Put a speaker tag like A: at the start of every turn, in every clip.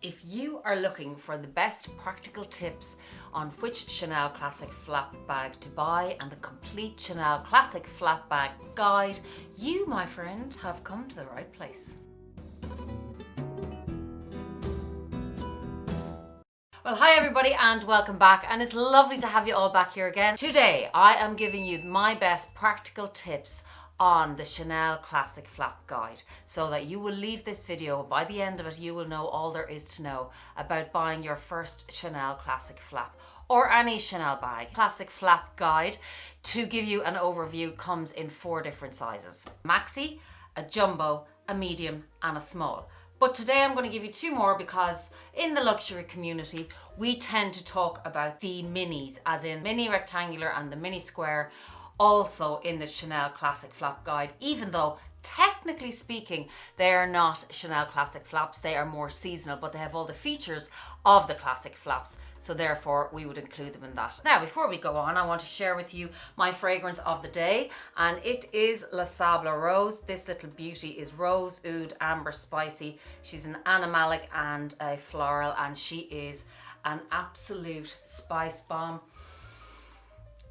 A: If you are looking for the best practical tips on which Chanel Classic flap bag to buy and the complete Chanel Classic flap bag guide, you, my friend, have come to the right place. Well, hi everybody and welcome back, and it's lovely to have you all back here again. Today I am giving you my best practical tips on the Chanel Classic flap guide, so that you will leave this video, by the end of it you will know all there is to know about buying your first Chanel Classic flap or any Chanel bag. Classic flap guide, to give you an overview, comes in 4 different sizes: maxi, a jumbo, a medium and a small. But today I'm going to give you 2 more, because in the luxury community we tend to talk about the minis, as in mini rectangular and the mini square, also in the Chanel Classic flap guide, even though technically speaking they are not Chanel Classic flaps, they are more seasonal, but they have all the features of the classic flaps, so therefore we would include them in that. Now, before we go on, I want to share with you my fragrance of the day, and it is Le Sable Rose. This little beauty is rose, oud, amber, spicy. She's an animalic and a floral, and she is an absolute spice bomb.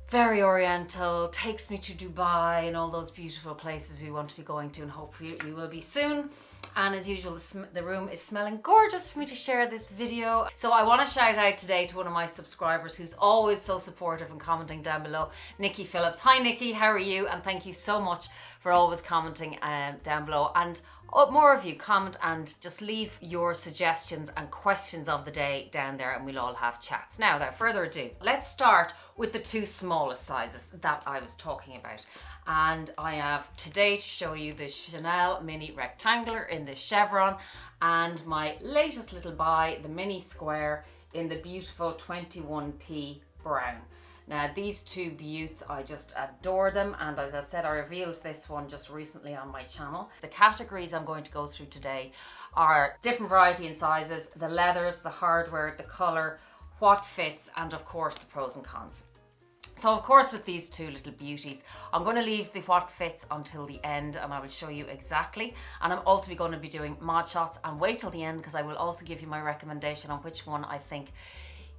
A: Very oriental, takes me to Dubai and all those beautiful places we want to be going to, and hopefully you will be soon. And as usual, the room is smelling gorgeous for me to share this video. So I want to shout out today to one of my subscribers who's always so supportive and commenting down below, Nikki Phillips. Hi Nikki, how are you? And thank you so much for always commenting down below. And more of you comment and just leave your suggestions and questions of the day down there, and we'll all have chats. Now, without further ado, let's start with the 2 smallest sizes that I was talking about. And I have today to show you the Chanel Mini Rectangular in the chevron, and my latest little buy, the Mini Square in the beautiful 21p brown. Now, these 2 beauts, I just adore them, and as I said, I revealed this one just recently on my channel. The categories I'm going to go through today are different variety in sizes, the leathers, the hardware, the colour, what fits, and of course the pros and cons. So of course with these 2 little beauties, I'm going to leave the what fits until the end, and I will show you exactly. And I'm also going to be doing mod shots, and wait till the end because I will also give you my recommendation on which one I think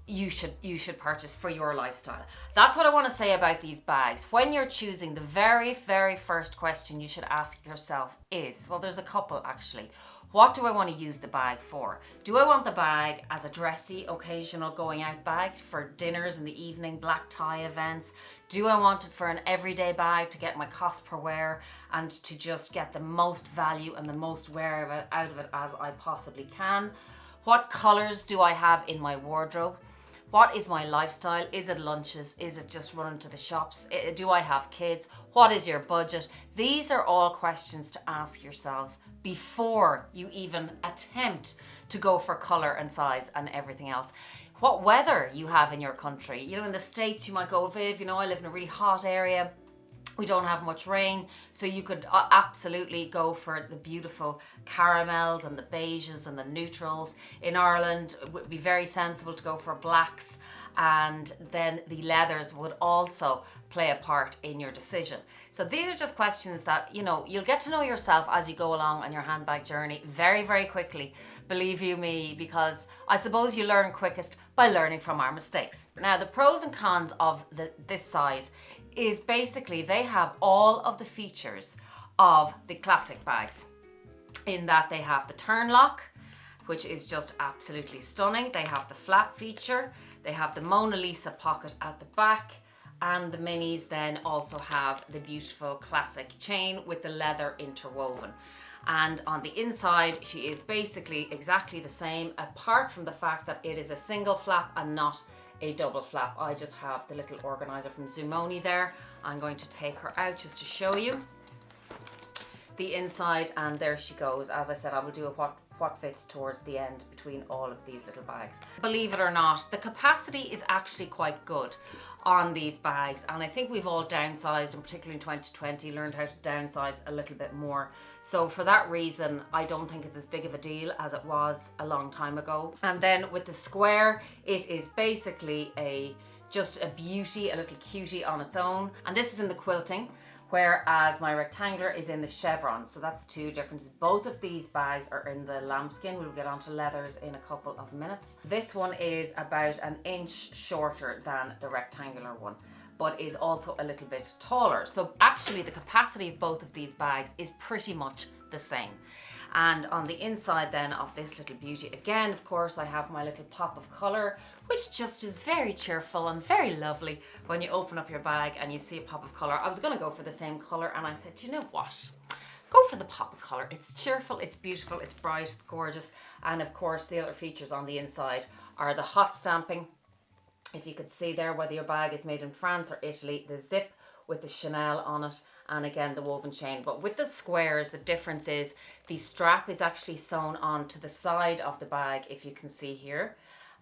A: you should purchase for your lifestyle. That's what I want to say about these bags. When you're choosing, the very first question you should ask yourself is, well, there's a couple actually. What do I want to use the bag for? Do I want the bag as a dressy, occasional going out bag for dinners in the evening, black tie events? Do I want it for an everyday bag to get my cost per wear and to just get the most value and the most wear out of it as I possibly can? What colors do I have in my wardrobe? What is my lifestyle? Is it lunches? Is it just running to the shops? Do I have kids? What is your budget? These are all questions to ask yourselves before you even attempt to go for color and size and everything else. What weather you have in your country. You know, in the States you might go, Viv, you know, I live in a really hot area. We don't have much rain, so you could absolutely go for the beautiful caramels and the beiges and the neutrals. In Ireland, it would be very sensible to go for blacks, and then the leathers would also play a part in your decision. So these are just questions that, you know, you'll get to know yourself as you go along on your handbag journey very quickly, believe you me, because I suppose you learn quickest by learning from our mistakes. Now, the pros and cons of this size is basically they have all of the features of the classic bags, in that they have the turn lock, which is just absolutely stunning. They have the flap feature, they have the Mona Lisa pocket at the back, and the minis then also have the beautiful classic chain with the leather interwoven. And on the inside, she is basically exactly the same, apart from the fact that it is a single flap and not a double flap. I just have the little organizer from Zumoni there. I'm going to take her out just to show you the inside, and there she goes. As I said, I will do a what fits towards the end between all of these little bags. Believe it or not, the capacity is actually quite good on these bags, and I think we've all downsized, and particularly in 2020 learned how to downsize a little bit more. So for that reason, I don't think it's as big of a deal as it was a long time ago. And then with the square, it is basically just a beauty, a little cutie on its own. And this is in the quilting, whereas my rectangular is in the chevron. So that's the two differences. Both of these bags are in the lambskin. We'll get onto leathers in a couple of minutes. This one is about an inch shorter than the rectangular one, but is also a little bit taller. So actually the capacity of both of these bags is pretty much the same. And on the inside then of this little beauty, again, of course, I have my little pop of colour, which just is very cheerful and very lovely when you open up your bag and you see a pop of colour. I was going to go for the same colour and I said, you know what? Go for the pop of colour. It's cheerful, it's beautiful, it's bright, it's gorgeous. And of course, the other features on the inside are the hot stamping. If you could see there, whether your bag is made in France or Italy, the zip with the Chanel on it, and again the woven chain. But with the squares, the difference is the strap is actually sewn onto the side of the bag, if you can see here,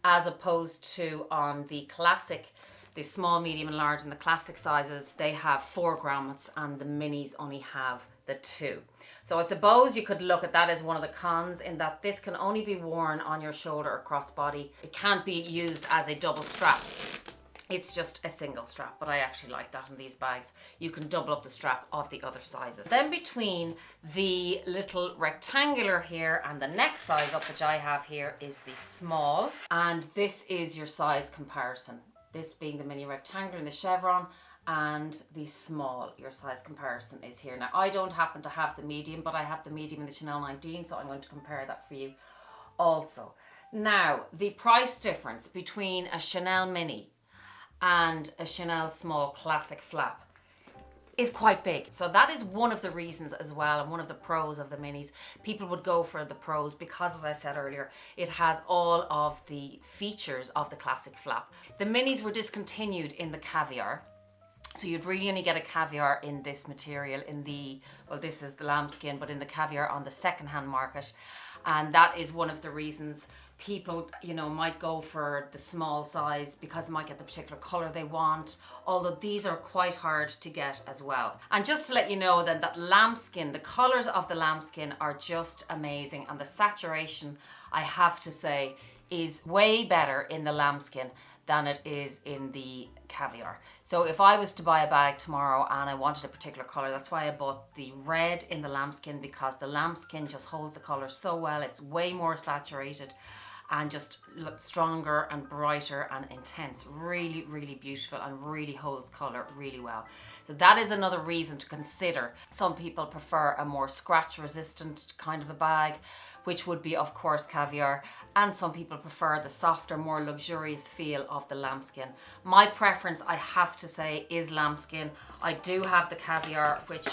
A: as opposed to on the classic, the small, medium and large and the classic sizes, they have 4 grommets and the minis only have the 2. So I suppose you could look at that as one of the cons, in that this can only be worn on your shoulder or crossbody. It can't be used as a double strap. It's just a single strap, but I actually like that in these bags. You can double up the strap of the other sizes. Then between the little rectangular here and the next size up, which I have here, is the small. And this is your size comparison. This being the mini rectangular in the chevron, and the small, your size comparison is here. Now, I don't happen to have the medium, but I have the medium in the Chanel 19, so I'm going to compare that for you also. Now, the price difference between a Chanel mini and a Chanel small classic flap is quite big. So that is one of the reasons as well, and one of the pros of the minis. People would go for the pros because, as I said earlier, it has all of the features of the classic flap. The minis were discontinued in the caviar. So you'd really only get a caviar in this material, in the, well, this is the lambskin, but in the caviar on the second-hand market. And that is one of the reasons people, you know, might go for the small size, because they might get the particular color they want, although these are quite hard to get as well. And just to let you know then, that lambskin, the colors of the lambskin are just amazing, and the saturation, I have to say, is way better in the lambskin than it is in the caviar. So if I was to buy a bag tomorrow and I wanted a particular color, that's why I bought the red in the lambskin, because the lambskin just holds the color so well. It's way more saturated and just looks stronger and brighter and intense. Really, really beautiful, and really holds color really well. So that is another reason to consider. Some people prefer a more scratch resistant kind of a bag, which would be, of course, caviar. And some people prefer the softer, more luxurious feel of the lambskin. My preference, I have to say, is lambskin. I do have the caviar, which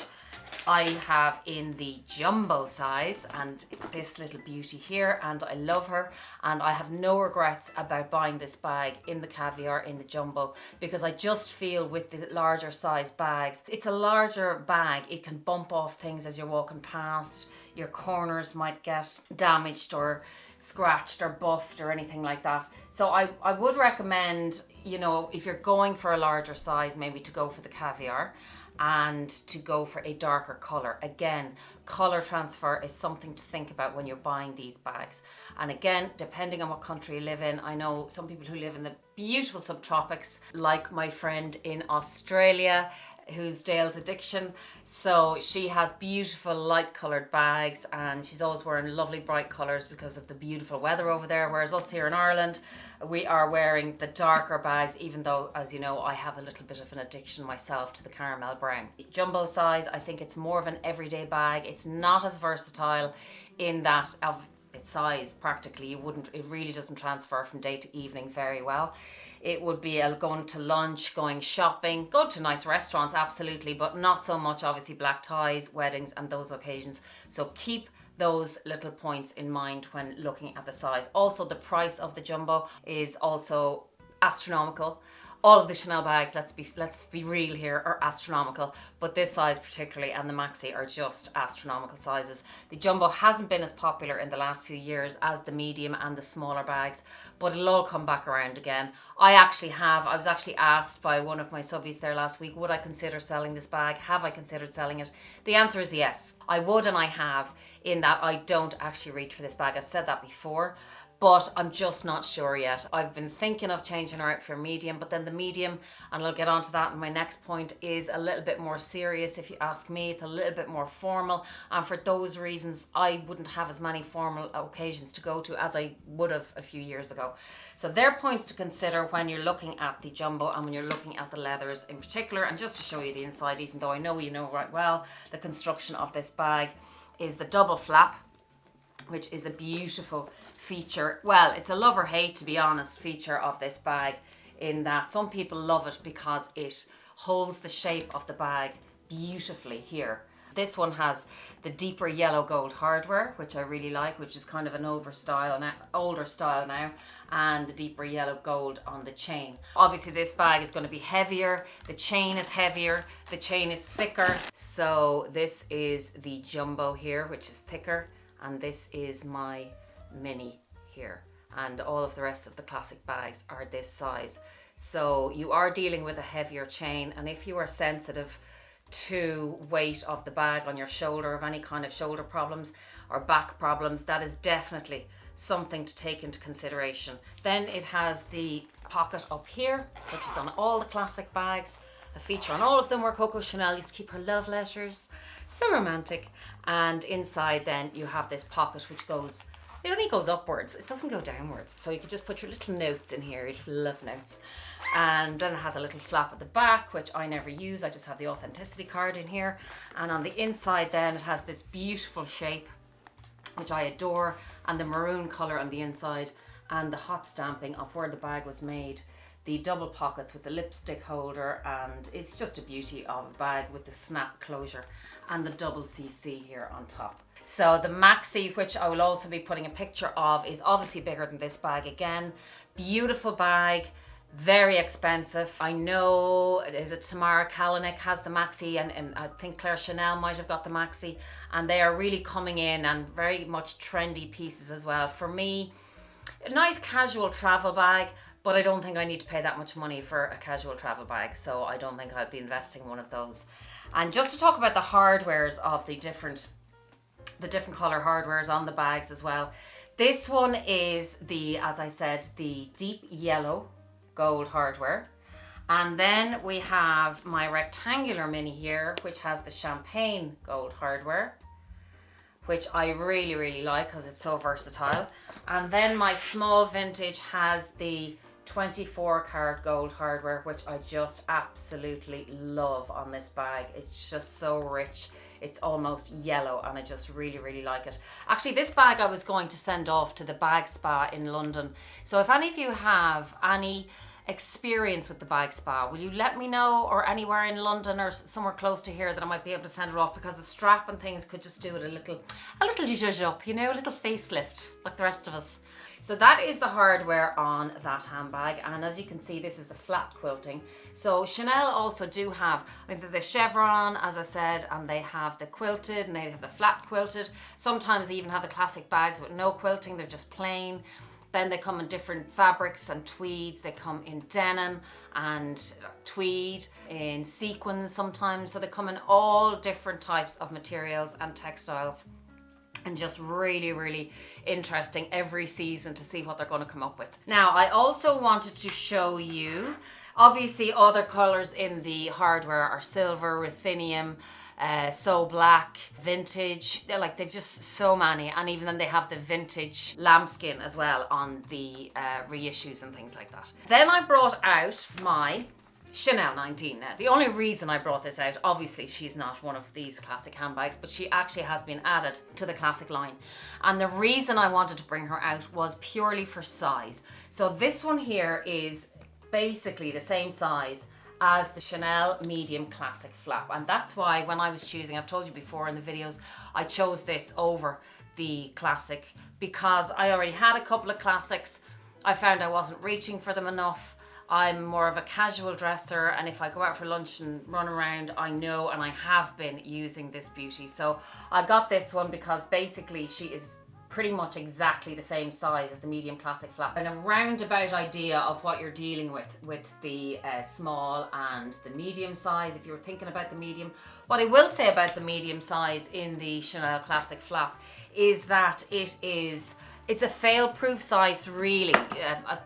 A: I have in the jumbo size, and this little beauty here, and I love her, and I have no regrets about buying this bag in the caviar, in the jumbo, because I just feel with the larger size bags, it's a larger bag, it can bump off things as you're walking past. Your corners might get damaged or scratched or buffed or anything like that. So I would recommend, you know, if you're going for a larger size, maybe to go for the caviar and to go for a darker color. Again, color transfer is something to think about when you're buying these bags. And again, depending on what country you live in, I know some people who live in the beautiful subtropics, like my friend in Australia, who's Dale's Addiction. So she has beautiful light coloured bags, and she's always wearing lovely bright colours because of the beautiful weather over there, whereas us here in Ireland, we are wearing the darker bags, even though, as you know, I have a little bit of an addiction myself to the caramel brown. Jumbo size, I think it's more of an everyday bag. It's not as versatile in that of its size. Practically, it really doesn't transfer from day to evening very well. It would be going to lunch, going shopping, go to nice restaurants, absolutely, but not so much obviously black ties, weddings and those occasions. So keep those little points in mind when looking at the size. Also, the price of the jumbo is also astronomical. All of the Chanel bags, let's be real here, are astronomical, but this size particularly and the maxi are just astronomical sizes. The jumbo hasn't been as popular in the last few years as the medium and the smaller bags, but it'll all come back around again. I was actually asked by one of my subbies there last week, would I consider selling this bag? Have I considered selling it? The answer is yes. I would, and I have, in that I don't actually reach for this bag. I've said that before. but I'm just not sure yet. I've been thinking of changing her out for a medium, but then the medium, and I'll get onto that in my next point, is a little bit more serious if you ask me. It's a little bit more formal, and for those reasons I wouldn't have as many formal occasions to go to as I would have a few years ago. So they're points to consider when you're looking at the jumbo and when you're looking at the leathers in particular. And just to show you the inside, even though I know you know right well, the construction of this bag is the double flap, which is a beautiful feature. Well, it's a love or hate, to be honest, feature of this bag, in that some people love it because it holds the shape of the bag beautifully here. This one has the deeper yellow gold hardware, which I really like, which is kind of an older style now, and the deeper yellow gold on the chain. Obviously this bag is going to be heavier, the chain is heavier, the chain is thicker. So this is the jumbo here, which is thicker, and this is my mini here, and all of the rest of the classic bags are this size. So you are dealing with a heavier chain, and if you are sensitive to weight of the bag on your shoulder, of any kind of shoulder problems or back problems, that is definitely something to take into consideration. Then it has the pocket up here, which is on all the classic bags, a feature on all of them, where Coco Chanel used to keep her love letters. So romantic. And inside then you have this pocket which goes, it only goes upwards, it doesn't go downwards, so you can just put your little notes in here, your little love notes. And then it has a little flap at the back, which I never use, I just have the authenticity card in here. And on the inside then it has this beautiful shape, which I adore, and the maroon colour on the inside, and the hot stamping of where the bag was made, the double pockets with the lipstick holder, and it's just a beauty of a bag with the snap closure and the double CC here on top. So the maxi, which I will also be putting a picture of, is obviously bigger than this bag again. Beautiful bag, very expensive. I know, is it Tamara Kalanick has the maxi, and I think Claire Chanel might have got the maxi, and they are really coming in, and very much trendy pieces as well. For me, a nice casual travel bag, but I don't think I need to pay that much money for a casual travel bag, so I don't think I'll be investing in one of those. And just to talk about the hardwares of the different color hardwares on the bags as well. This one is the, as I said, the deep yellow gold hardware. And then we have my rectangular mini here, which has the champagne gold hardware, which I really, really like because it's so versatile. And then my small vintage has the 24 karat gold hardware, which I just absolutely love on this bag. It's just so rich. It's almost yellow, and I just really, really like it. Actually, this bag I was going to send off to the bag spa in London. So if any of you have any experience with the bag spa, will you let me know, or anywhere in London or somewhere close to here, that I might be able to send it off, because the strap and things could just do it a little zhuzh up, you know, a little facelift like the rest of us. So that is the hardware on that handbag, and as you can see, this is the flat quilting. So Chanel also do have, I mean, the chevron, as I said, and they have the quilted, and they have the flat quilted. Sometimes they even have the classic bags with no quilting, they're just plain. Then they come in different fabrics and tweeds. They come in denim and tweed, in sequins sometimes. So they come in all different types of materials and textiles. And just really, really interesting every season to see what they're going to come up with. Now, I also wanted to show you, obviously other colors in the hardware are silver, ruthenium, so black, vintage. They've just so many, and even then they have the vintage lambskin as well on the reissues and things like that. Then I brought out my Chanel 19. Now, the only reason I brought this out, obviously she's not one of these classic handbags, but she actually has been added to the classic line. And the reason I wanted to bring her out was purely for size. So this one here is basically the same size as the Chanel medium classic flap, and that's why when I was choosing, I've told you before in the videos, I chose this over the classic because I already had a couple of classics. I found I wasn't reaching for them enough. I'm more of a casual dresser, and if I go out for lunch and run around, I know, and I have been using this beauty. So I got this one because basically she is pretty much exactly the same size as the medium classic flap, and a roundabout idea of what you're dealing with the small and the medium size if you were thinking about the medium. What I will say about the medium size in the Chanel classic flap is that it is It's a fail-proof size, really.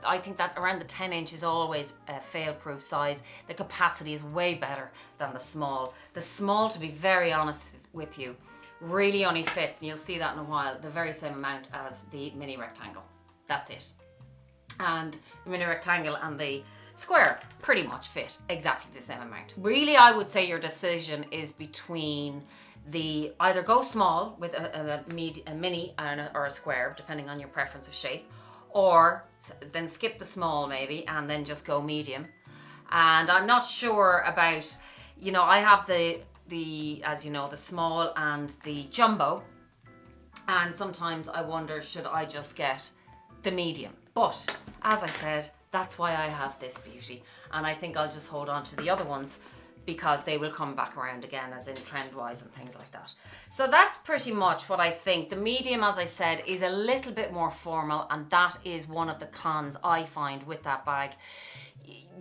A: I think that around the 10-inch is always a fail-proof size. The capacity is way better than the small. The small, to be very honest with you, really only fits, and you'll see that in a while, the very same amount as the mini rectangle. That's it. And the mini rectangle and the square pretty much fit exactly the same amount. Really, I would say your decision is between the either go small with a mini or a square, depending on your preference of shape, or then skip the small maybe and then just go medium. And I'm not sure about, you know, I have the as you know, the small and the jumbo, and sometimes I wonder, should I just get the medium? But as I said, that's why I have this beauty, and I think I'll just hold on to the other ones because they will come back around again, as in trend wise and things like that. So that's pretty much what I think. The medium, as I said, is a little bit more formal, and that is one of the cons I find with that bag.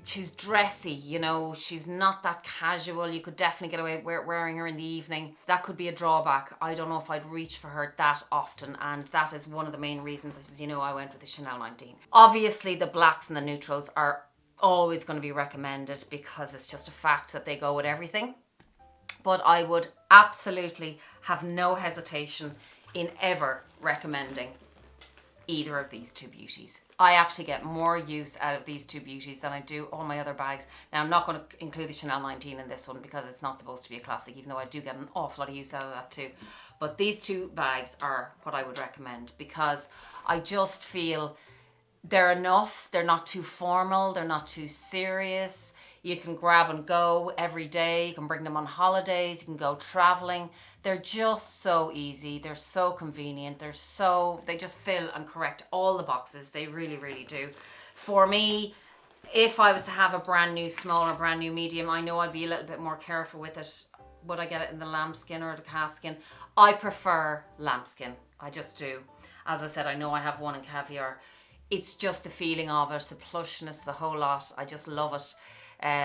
A: She's dressy, you know, she's not that casual. You could definitely get away wearing her in the evening. That could be a drawback. I don't know if I'd reach for her that often, and that is one of the main reasons, as you know, I went with the Chanel 19. Obviously the blacks and the neutrals are always going to be recommended because it's just a fact that they go with everything. But I would absolutely have no hesitation in ever recommending either of these two beauties. I actually get more use out of these two beauties than I do all my other bags. Now, I'm not going to include the Chanel 19 in this one because it's not supposed to be a classic, even though I do get an awful lot of use out of that too. But these two bags are what I would recommend because I just feel they're enough. They're not too formal. They're not too serious. You can grab and go every day. You can bring them on holidays. You can go traveling. They're just so easy. They're so convenient. They just fill and correct all the boxes. They really, really do. For me, if I was to have a brand new small or brand new medium, I know I'd be a little bit more careful with it. Would I get it in the lambskin or the calfskin? I prefer lambskin. I just do. As I said, I know I have one in caviar. It's just the feeling of it, the plushness, the whole lot. I just love it.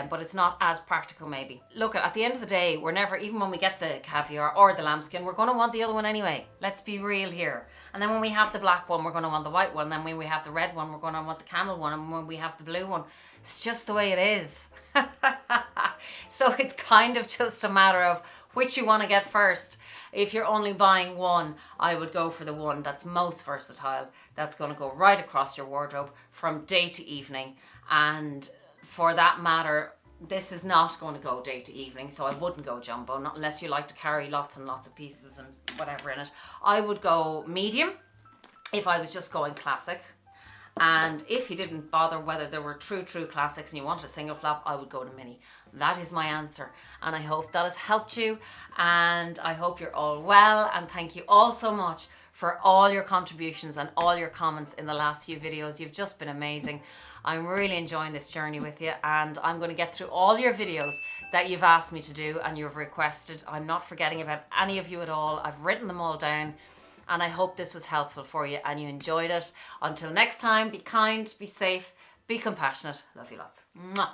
A: But it's not as practical maybe. Look, at the end of the day, we're never, even when we get the caviar or the lambskin, we're going to want the other one anyway. Let's be real here. And then when we have the black one, we're going to want the white one. And then when we have the red one, we're going to want the camel one. And when we have the blue one, it's just the way it is. So it's kind of just a matter of which you want to get first. If you're only buying one, I would go for the one that's most versatile. That's going to go right across your wardrobe from day to evening. And for that matter, this is not going to go day to evening, so I wouldn't go jumbo, not unless you like to carry lots and lots of pieces and whatever in it. I would go medium if I was just going classic. And if you didn't bother whether there were true classics and you wanted a single flap, I would go to mini. That is my answer, and I hope that has helped you, and I hope you're all well, and thank you all so much for all your contributions and all your comments in the last few videos. You've just been amazing. I'm really enjoying this journey with you, and I'm going to get through all your videos that you've asked me to do and you've requested. I'm not forgetting about any of you at all. I've written them all down, and I hope this was helpful for you and you enjoyed it. Until next time, be kind, be safe, be compassionate. Love you lots. Mwah.